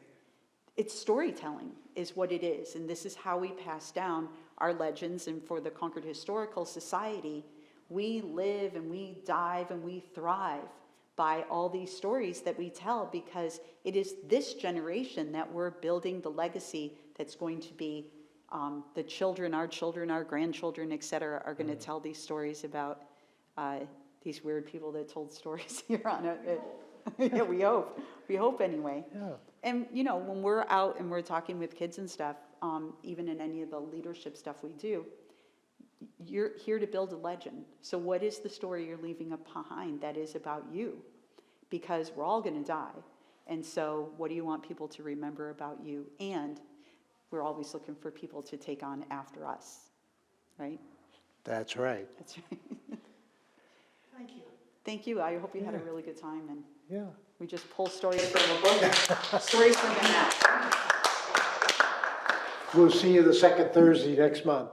it's storytelling is what it is, and this is how we pass down our legends. And for the Concord Historical Society, we live and we dive and we thrive by all these stories that we tell, because it is this generation that we're building the legacy that's going to be the children, our grandchildren, et cetera, are going to tell these stories about these weird people that told stories here on it. Yeah, we hope anyway. Yeah. And you know, when we're out and we're talking with kids and stuff, even in any of the leadership stuff we do, you're here to build a legend. So what is the story you're leaving behind that is about you? Because we're all going to die. And so what do you want people to remember about you? And we're always looking for people to take on after us, right? That's right. That's right. Thank you. Thank you. I hope you had a really good time, and Yeah. we just pull stories from a book, stories from the map. We'll see you the second Thursday next month.